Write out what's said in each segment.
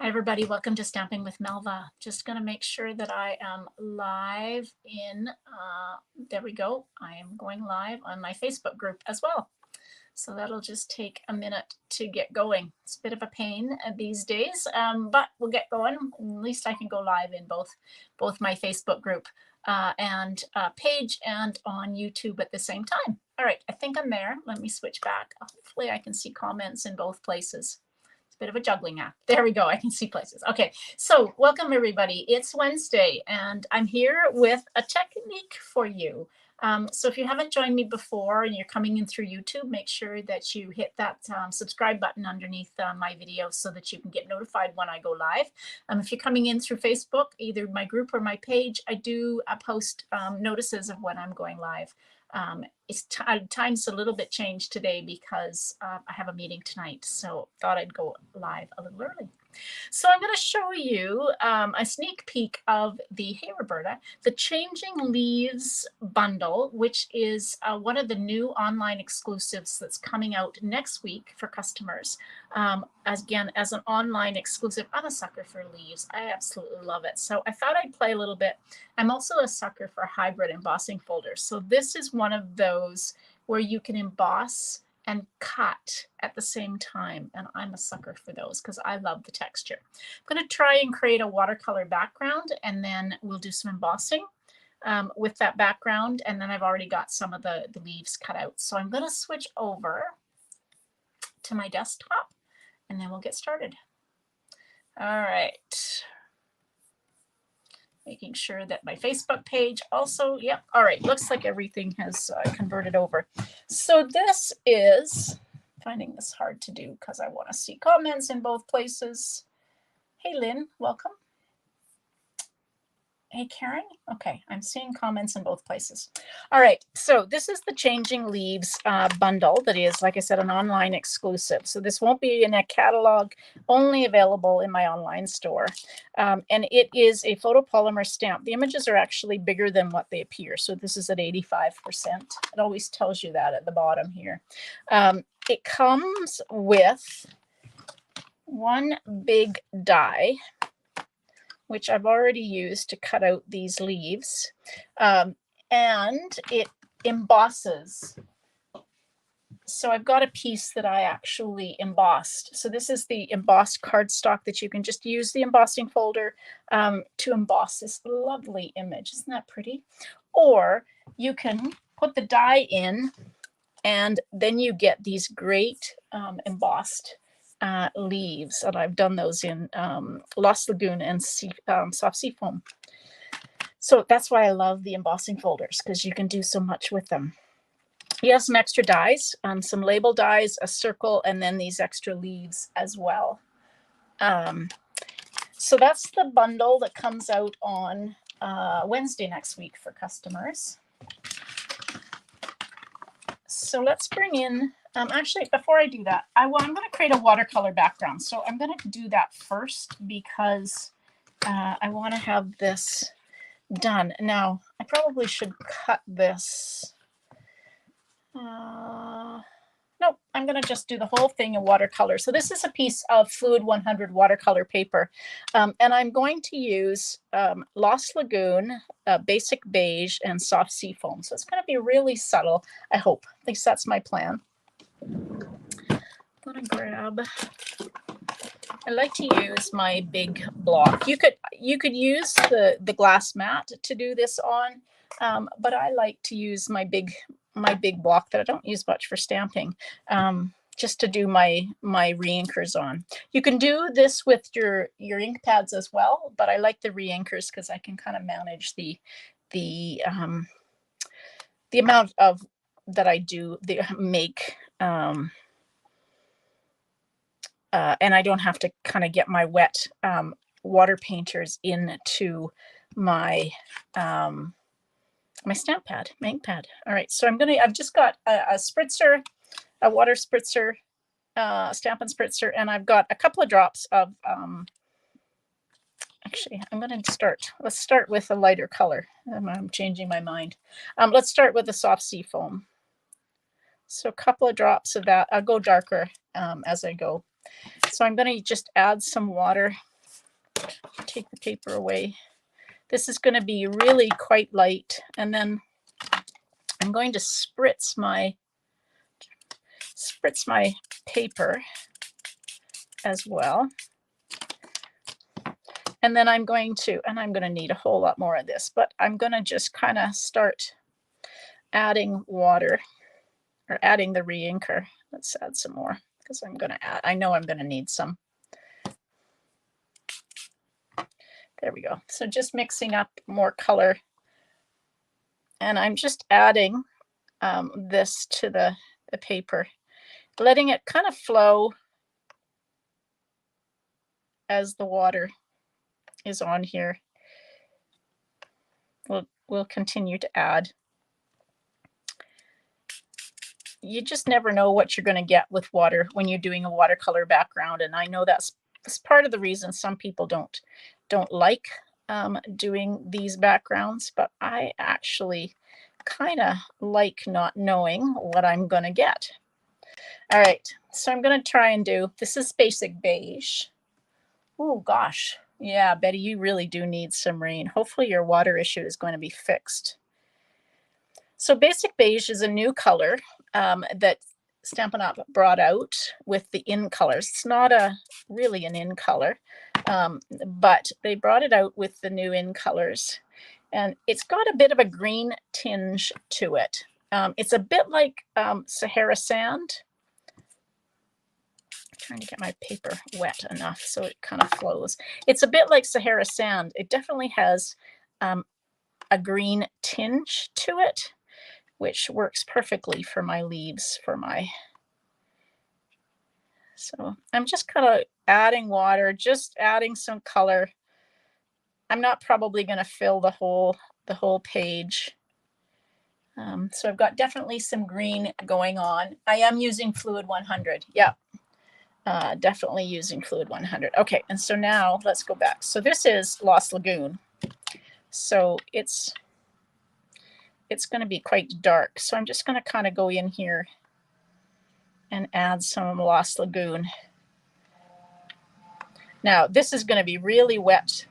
Hi, everybody. Welcome to Stamping with Melva. Just going to make sure that I am live in, there we go. I am going live on my Facebook group as well. So that'll just take a minute to get going. It's a bit of a pain these days, but we'll get going. At least I can go live in both my Facebook group and page and on YouTube at the same time. All right, I think I'm there. Let me switch back. Hopefully I can see comments in both places. It's a bit of a juggling act. There we go. I can see places. Okay, so welcome everybody. It's Wednesday and I'm here with a technique for you. So if you haven't joined me before and you're coming in through YouTube, make sure that you hit that subscribe button underneath my video so that you can get notified when I go live. If you're coming in through Facebook, either my group or my page, I do post notices of when I'm going live. Time's a little bit changed today because I have a meeting tonight, so thought I'd go live a little early. So I'm going to show you a sneak peek of the, hey Roberta, the Changing Leaves bundle, which is one of the new online exclusives that's coming out next week for customers. As an online exclusive. I'm a sucker for leaves. I absolutely love it. So I thought I'd play a little bit. I'm also a sucker for hybrid embossing folders. So this is one of those where you can emboss and cut at the same time. And I'm a sucker for those because I love the texture. I'm going to try and create a watercolor background and then we'll do some embossing with that background. And then I've already got some of the leaves cut out. So I'm going to switch over to my desktop and then we'll get started. All right. Making sure that my Facebook page also, yep. All right, looks like everything has converted over. So this is, finding this hard to do because I want to see comments in both places. Hey, Lynn, welcome. Hey, Karen. Okay, I'm seeing comments in both places. All right, so this is the Changing Leaves bundle that is, like I said, an online exclusive. So this won't be in a catalog, only available in my online store. And it is a photopolymer stamp. The images are actually bigger than what they appear. So this is at 85%. It always tells you that at the bottom here. It comes with one big die, which I've already used to cut out these leaves, and it embosses. So I've got a piece that I actually embossed. So this is the embossed cardstock that you can just use the embossing folder to emboss this lovely image. Isn't that pretty? Or you can put the die in and then you get these great embossed leaves, and I've done those in Lost Lagoon and soft sea foam. So that's why I love the embossing folders, because you can do so much with them. You have some extra dies, some label dies, a circle, and then these extra leaves as well. So that's the bundle that comes out on Wednesday next week for customers. So let's bring in, actually, before I do that, I'm going to create a watercolor background. So I'm going to do that first because I want to have this done. Now, I probably should cut this. Nope, I'm going to just do the whole thing in watercolor. So this is a piece of Fluid 100 watercolor paper. And I'm going to use Lost Lagoon, Basic Beige, and Soft Sea Foam. So it's going to be really subtle, I hope. At least that's my plan. I'm going to grab, I like to use my big block. You could use the glass mat to do this on, but I like to use my big block that I don't use much for stamping, just to do my re-inkers on. You can do this with your ink pads as well, but I like the re-inkers because I can kind of manage the amount of that I do make, and I don't have to kind of get my wet water painters into my my stamp pad, my ink pad. All right, so I've just got a spritzer, a water spritzer, Stampin' Spritzer, and I've got a couple of drops of, actually, let's start with a lighter color. I'm changing my mind. Let's start with the Soft Sea Foam. So a couple of drops of that. I'll go darker as I go. So I'm going to just add some water take the paper away. This is going to be really quite light, and then I'm going to spritz my paper as well. And then I'm going to need a whole lot more of this, but I'm going to just kind of start adding water, or adding the re-inker. Let's add some more, because I know I'm going to need some. There we go. So just mixing up more color. And I'm just adding this to the paper, letting it kind of flow as the water is on here. We'll continue to add. You just never know what you're going to get with water when you're doing a watercolor background, and I know that's part of the reason some people don't like doing these backgrounds, but I actually kind of like not knowing what I'm going to get. All right, so I'm going to try and do, this is basic beige. Oh gosh, yeah, Betty, you really do need some rain. Hopefully your water issue is going to be fixed. So basic beige is a new color that Stampin' Up! Brought out with the in colors. It's not really an in color, but they brought it out with the new in colors. And it's got a bit of a green tinge to it. It's a bit like Sahara sand. I'm trying to get my paper wet enough so it kind of flows. It's a bit like Sahara sand. It definitely has a green tinge to it, which works perfectly for my leaves, so I'm just kind of adding water, just adding some color. I'm not probably going to fill the whole page. So I've got definitely some green going on. I am using Fluid 100. Yeah, definitely using Fluid 100. Okay, and so now let's go back. So this is Lost Lagoon. So it's going to be quite dark. So I'm just going to kind of go in here and add some Lost Lagoon. Now this is going to be really wet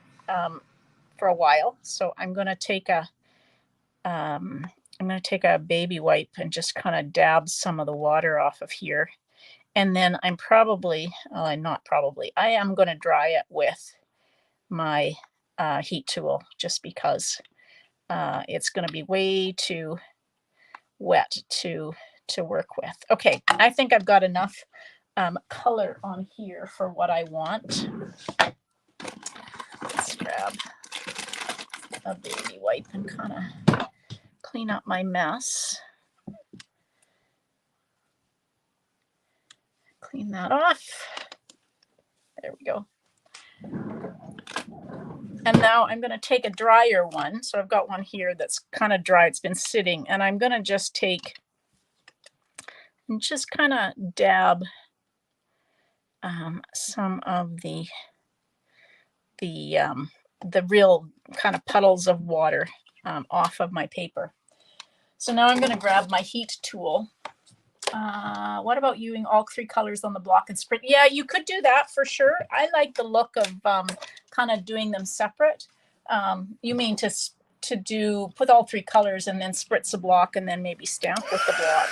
for a while, so I'm going to take a baby wipe and just kind of dab some of the water off of here, and then I am going to dry it with my heat tool, just because it's going to be way too wet to work with. Okay, I think I've got enough color on here for what I want. Let's grab a baby wipe and kind of clean up my mess. Clean that off. There we go. And now I'm going to take a drier one. So I've got one here that's kind of dry. It's been sitting, and I'm going to just take and just kind of dab some of the real kind of puddles of water off of my paper. So now I'm going to grab my heat tool. What about using all three colors on the block and spritz? Yeah, you could do that for sure. I like the look of kind of doing them separate. You mean to put all three colors and then spritz the block and then maybe stamp with the block.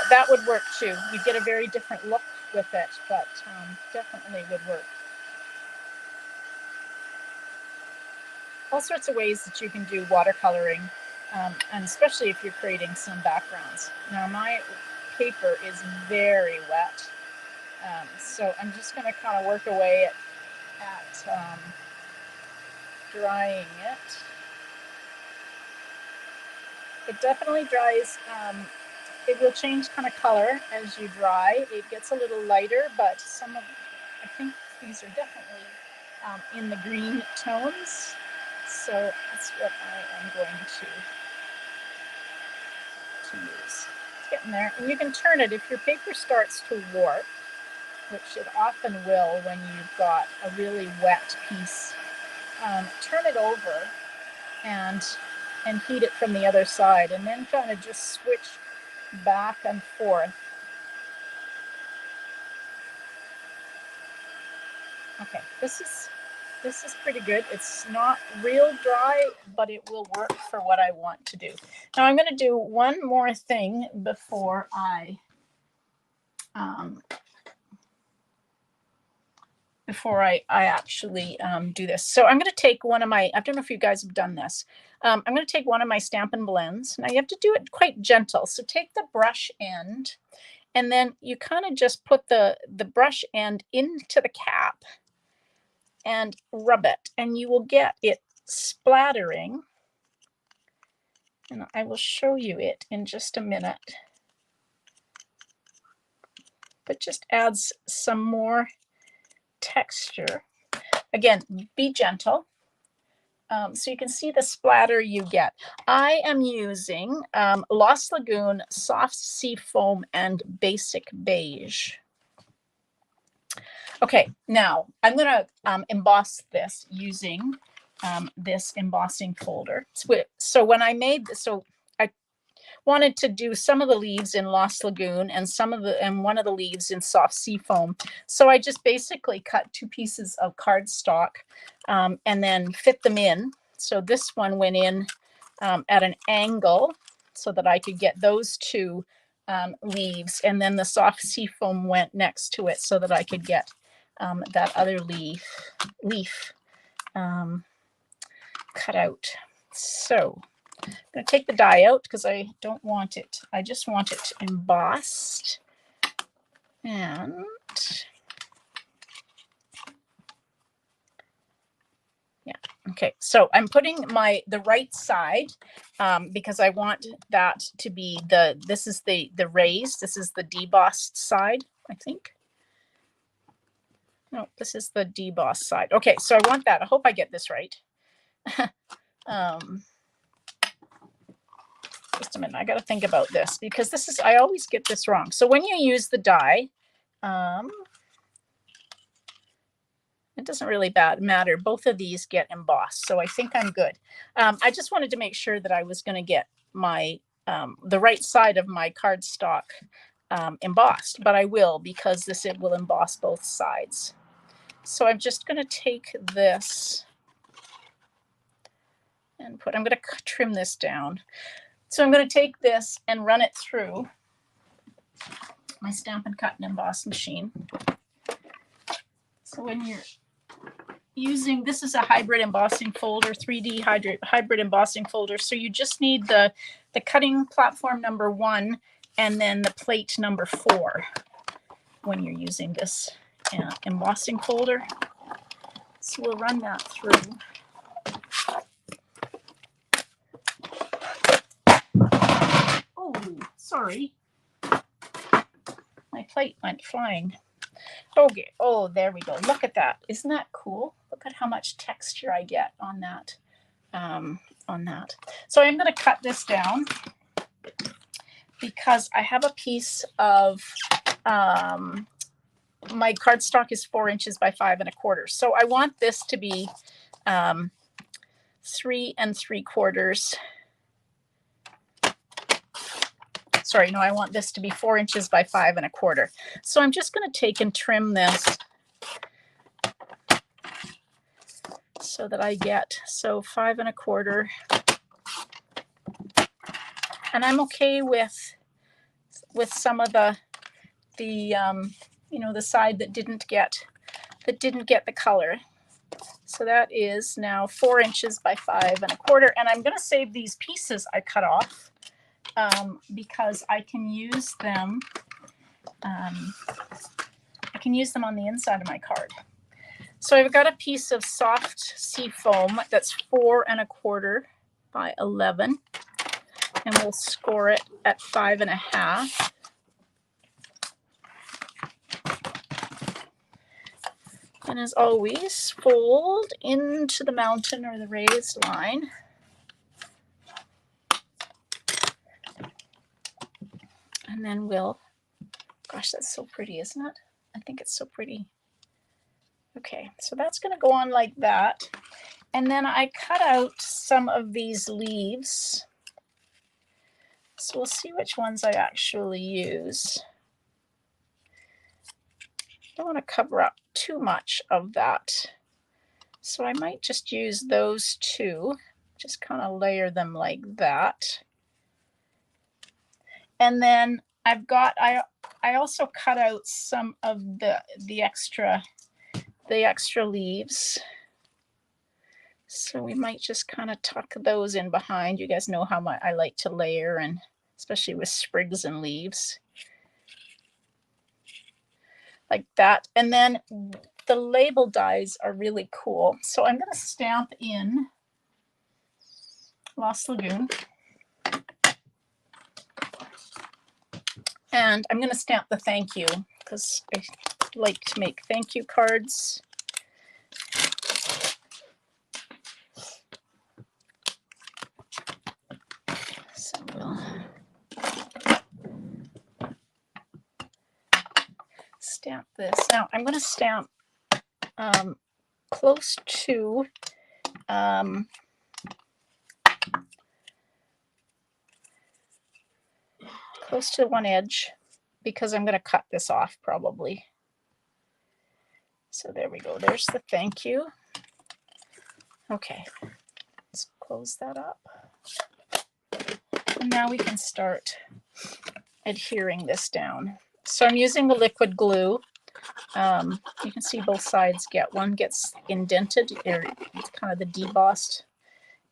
That would work too. You get a very different look with it, but definitely would work. All sorts of ways that you can do watercoloring, and especially if you're creating some backgrounds. Now my paper is very wet, so I'm just going to kind of work away at drying it. It definitely dries. It will change kind of color as you dry. It gets a little lighter, but I think these are definitely in the green tones. So that's what I am going to use. It's getting there. And you can turn it if your paper starts to warp, which it often will when you've got a really wet piece. Turn it over and heat it from the other side, and then kind of just switch back and forth. Okay, this is This is pretty good. It's not real dry, but it will work for what I want to do. Now I'm going to do one more thing before I actually do this. So I'm going to take one of my, I don't know if you guys have done this. I'm going to take one of my Stampin' Blends. Now you have to do it quite gentle. So take the brush end and then you kind of just put the brush end into the cap and rub it, and you will get it splattering. And I will show you it in just a minute. But just adds some more texture. Again, be gentle. So you can see the splatter you get. I am using Lost Lagoon, Soft Sea Foam, and Basic Beige. Okay, now I'm going to emboss this using this embossing folder. So when I made this, so I wanted to do some of the leaves in Lost Lagoon and one of the leaves in Soft Sea Foam. So I just basically cut 2 pieces of cardstock and then fit them in. So this one went in at an angle so that I could get those 2 leaves, and then the Soft Sea Foam went next to it so that I could get that other leaf cut out. So I'm going to take the die out because I don't want it. I just want it embossed. And yeah, okay. So I'm putting the right side because I want that to be this is the raised, this is the debossed side, I think. No, this is the debossed side. Okay, so I want that. I hope I get this right. Just a minute, I got to think about this because I always get this wrong. So when you use the die, it doesn't really matter. Both of these get embossed, so I think I'm good. I just wanted to make sure that I was going to get my the right side of my cardstock embossed, but I will, because it will emboss both sides. So I'm just going to take this and I'm going to trim this down. So I'm going to take this and run it through my Stampin' Cut and Emboss machine. So when you're using, this is a hybrid embossing folder, 3D hybrid embossing folder. So you just need the cutting platform number 1 and then the plate number 4 when you're using this embossing folder. So we'll run that through. Oh, sorry. My plate went flying. Okay. Oh, there we go. Look at that. Isn't that cool? Look at how much texture I get on that. So I'm going to cut this down because I have a piece of my cardstock is 4 inches by 5 1/4. So I want this to be 3 3/4. Sorry, no, I want this to be 4 inches by 5 1/4. So I'm just going to take and trim this so that I get 5 1/4. And I'm okay with some of the the side that didn't get the color. So that is now 4 inches by 5 1/4. And I'm going to save these pieces I cut off because I can use them. I can use them on the inside of my card. So I've got a piece of Soft Sea Foam that's 4 1/4 by 11, and we'll score it at 5 1/2. And as always, fold into the mountain or the raised line. And then gosh, that's so pretty, isn't it? I think it's so pretty. Okay, so that's going to go on like that. And then I cut out some of these leaves. So we'll see which ones I actually use. I don't want to cover up too much of that So I might just use those two, just kind of layer them like that. And then I've got, I also cut out some of the extra leaves. So we might just kind of tuck those in behind. You guys know how much I like to layer, and especially with sprigs and leaves. Like that. And then the label dies are really cool. So I'm going to stamp in Lost Lagoon. And I'm going to stamp the thank you because I like to make thank you cards. So we'll stamp this. Now I'm going to stamp close to one edge because I'm going to cut this off probably. So there we go. There's the thank you. Okay, let's close that up. And now we can start adhering this down. So I'm using the liquid glue. You can see both sides get, one gets indented, or it's kind of the debossed,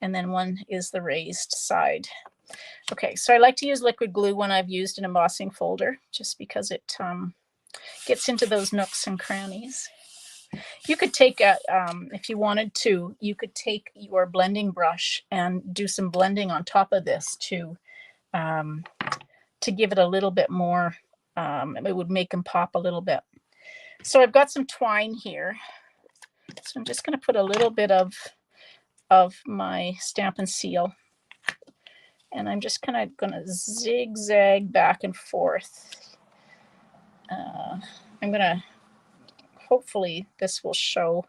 and then one is the raised side. Okay, so I like to use liquid glue when I've used an embossing folder, just because it gets into those nooks and crannies. You could take a, if you wanted to, you could take your blending brush and do some blending on top of this to give it a little bit more, it would make them pop a little bit. So I've got some twine here. So I'm just going to put a little bit of my Stampin' Seal. And I'm just kind of going to zigzag back and forth. I'm going to, hopefully this will show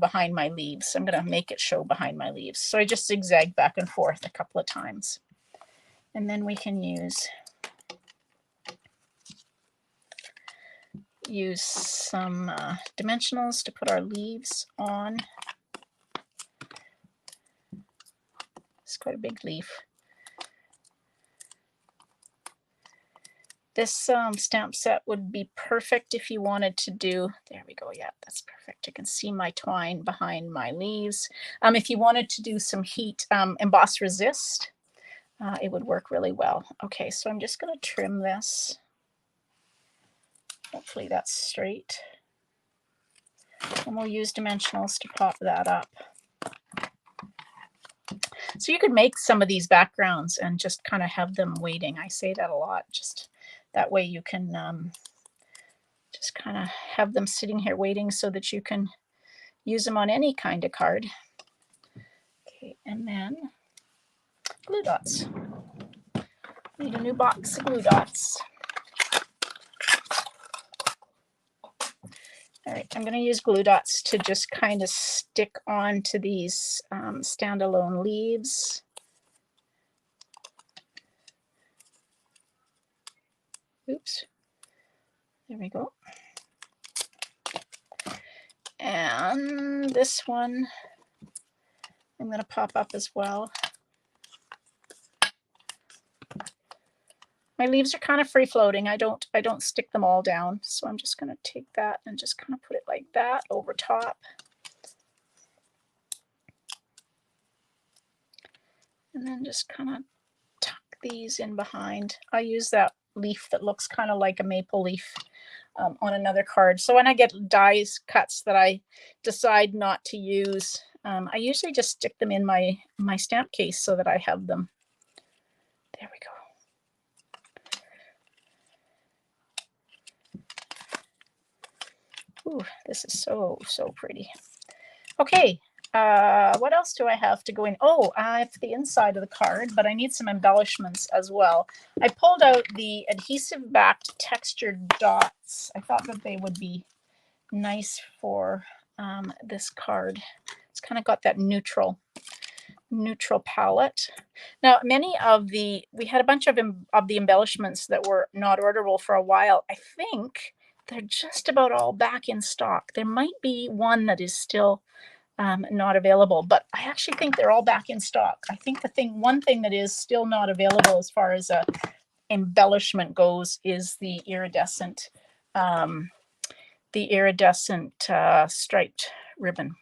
behind my leaves. I'm going to make it show behind my leaves. So I just zigzag back and forth a couple of times. And then we can use some dimensionals to put our leaves on. It's quite a big leaf. This stamp set would be perfect if you wanted to do, there we go, yeah, that's perfect. You can see my twine behind my leaves. If you wanted to do some heat emboss resist, it would work really well. Okay, so I'm just going to trim this. Hopefully that's straight. And we'll use dimensionals to pop that up. So you could make some of these backgrounds and just kind of have them waiting. I say that a lot, just that way you can just kind of have them sitting here waiting so that you can use them on any kind of card. Okay, and then glue dots. Need a new box of glue dots. All right, I'm going to use glue dots to just kind of stick onto these standalone leaves. Oops. There we go. And this one I'm going to pop up as well. My leaves are kind of free floating. I don't stick them all down. So I'm just going to take that and just kind of put it like that over top. And then just kind of tuck these in behind. I use that leaf that looks kind of like a maple leaf on another card. So when I get dies cuts that I decide not to use, I usually just stick them in my stamp case so that I have them. There we go. Ooh, this is so pretty. Okay, what else do I have to go in? Oh, I have the inside of the card, but I need some embellishments as well. I pulled out the adhesive backed textured dots. I thought that they would be nice for this card. It's kind of got that neutral palette. Now, we had a bunch of the embellishments that were not orderable for a while. I think they're just about all back in stock. There might be one that is still not available, but I actually think they're all back in stock. I think one thing that is still not available as far as a embellishment goes is the iridescent striped ribbon.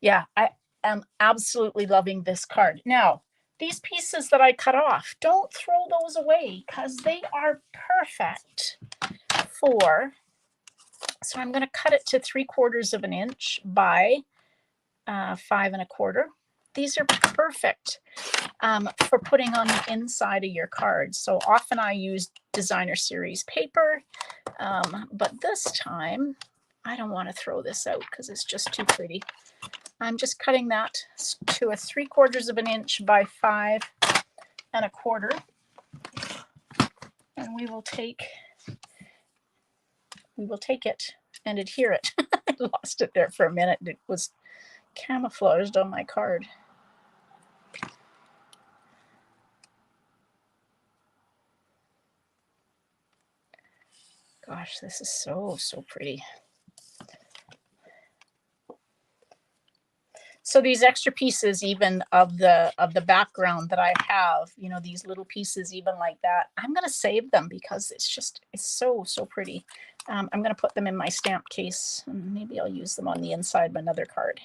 Yeah, I am absolutely loving this card. Now, these pieces that I cut off, don't throw those away because they are perfect for, so I'm going to cut it to 3/4 of an inch by 5 1/4. These are perfect for putting on the inside of your cards. So often I use designer series paper, but this time I don't want to throw this out because it's just too pretty. I'm just cutting that to a 3/4 of an inch by 5 1/4. And we will take it and adhere it. I lost it there for a minute. It was camouflaged on my card. Gosh, this is so pretty. So these extra pieces, even of the background that I have, you know, these little pieces, even like that, I'm going to save them because it's so pretty. I'm going to put them in my stamp case, and maybe I'll use them on the inside of another card.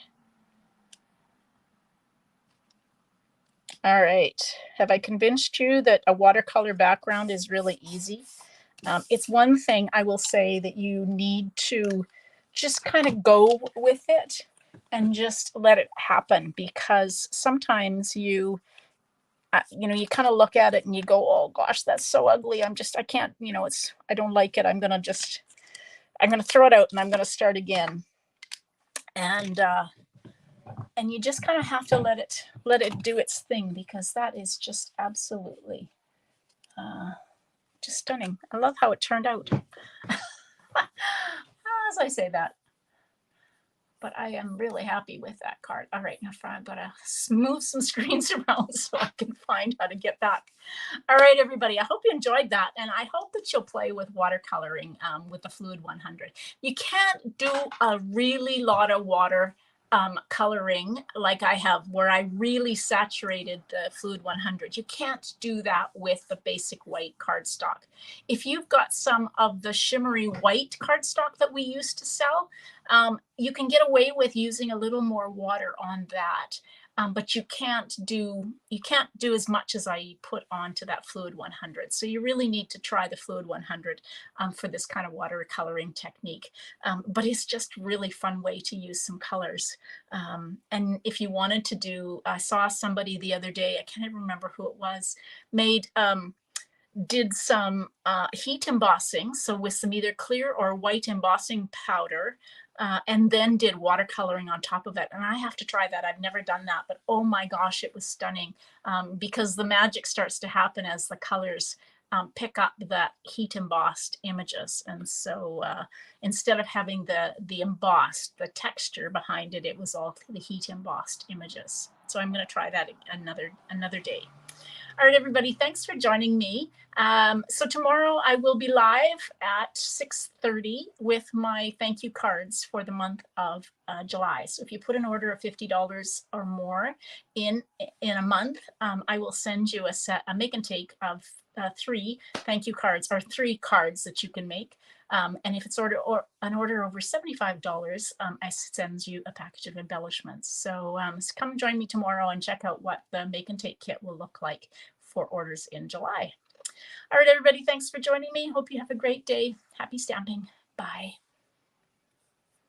All right. Have I convinced you that a watercolor background is really easy? It's one thing I will say that you need to just kind of go with it and just let it happen, because sometimes you kind of look at it and you go, oh gosh, that's so ugly. I can't, I don't like it. I'm going to throw it out and I'm going to start again. And you just kind of have to let it do its thing, because that is just absolutely just stunning. I love how it turned out. As I say that, but I am really happy with that card. All right, now I've got to move some screens around so I can find how to get back. All right, everybody, I hope you enjoyed that, and I hope that you'll play with watercoloring with the Fluid 100. You can't do a really lot of water coloring like I have, where I really saturated the Fluid 100. You can't do that with the basic white cardstock. If you've got some of the shimmery white cardstock that we used to sell, you can get away with using a little more water on that. But you can't do as much as I put onto that Fluid 100. So you really need to try the Fluid 100 for this kind of watercoloring technique. But it's just a really fun way to use some colors. And if you wanted to do, I saw somebody the other day, I can't even remember who it was, did some heat embossing, so with some either clear or white embossing powder, and then did watercoloring on top of it. And I have to try that. I've never done that, but oh my gosh, it was stunning, because the magic starts to happen as the colors pick up that heat embossed images. And so instead of having the embossed, the texture behind it, it was all the heat embossed images. So I'm going to try that another day. All right, everybody, thanks for joining me. So tomorrow I will be live at 6:30 with my thank you cards for the month of July. So if you put an order of $50 or more in a month, I will send you a make and take of 3 thank you cards, or 3 cards that you can make. And if it's an order over $75, I send you a package of embellishments. So come join me tomorrow and check out what the make and take kit will look like for orders in July. All right, everybody, thanks for joining me. Hope you have a great day. Happy stamping. Bye.